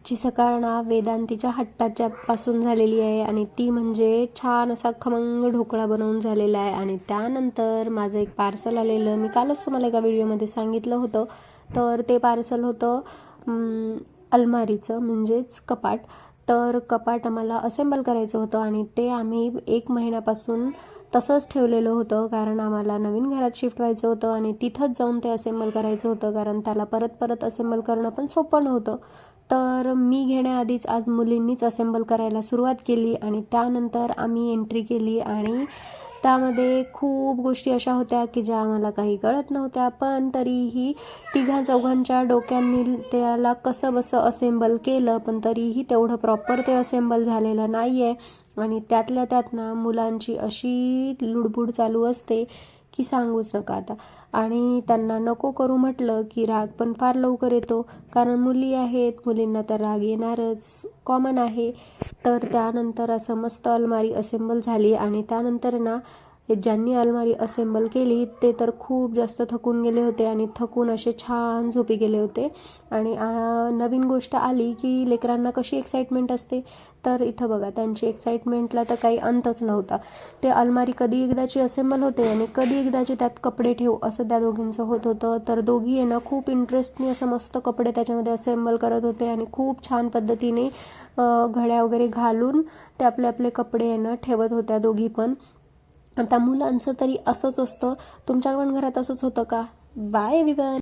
आजची सकाळ ना वेदांतीच्या हट्टाच्या पासून झालेली आहे आणि ती म्हणजे छान असा खमंग ढोकळा बनवून झालेला आहे. आणि त्यानंतर माझं एक पार्सल आलेलं, मी कालच तुम्हाला एका व्हिडिओमध्ये सांगितलं होतं. तर ते पार्सल होतं अलमारीचं, म्हणजेच कपाट. तर कपाट आम्हाला असेंबल करायचं होतं आणि ते आम्ही 1 महिन्यापासून तसंच ठेवलेलं होतं, कारण आम्हाला नवीन घरात शिफ्ट व्हायचं होतं आणि तिथंच जाऊन ते असेंबल करायचं होतं, कारण त्याला परत परत असेंबल करणं पण सोपं नव्हतं. तर मी घेण्याआधीच आज मुलींनीच असेंबल करायला सुरुवात केली आणि त्यानंतर आम्ही एंट्री केली आणि त्यामध्ये खूप गोष्टी अशा होत्या की ज्या आम्हाला काही कळत नव्हत्या, पण तरीही तिघा-चौघांच्या डोक्यांनी त्याला कसं बसं असेंबल केलं, पण तरीही तेवढं प्रॉपर ते असेंबल झालेलं नाही आहे. आणि त्यातल्या त्यात ना मुलांची अशी लुडबुड चालू असते की सांगूच नका आता. आणि त्यांना नको करू म्हटलं की राग पण फार लवकर येतो, कारण मुली आहेत, मुलींना तर राग येणारच, कॉमन आहे. तर त्यानंतर असं मस्त अलमारी असेंबल झाली आणि त्यानंतर ना ज्यांनी अलमारी असेंबल केली ते तर खूप जास्त थकून गेले होते आणि थकून असे छान झोपी गेले होते. आणि नवीन गोष्ट आली की लेकरांना कशी एक्साइटमेंट असते, तर इथं बघा त्यांची एक्साइटमेंटला तर काही अंतच नव्हता. ते अलमारी कधी एकदाची असेंबल होते आणि कधी एकदाची त्यात कपडे ठेवू असं त्या दोघींचं होत होतं. तर दोघी आहे ना खूप इंटरेस्टने असं मस्त कपडे त्याच्यामध्ये असेंबल करत होते आणि खूप छान पद्धतीने घड्या वगैरे घालून ते आपले आपले कपडे आहे ना ठेवत होत्या दोघी पण. आता मुलांचं तरी असंच असतं, तुमच्या पण घरात असंच होतं का? Bye everyone.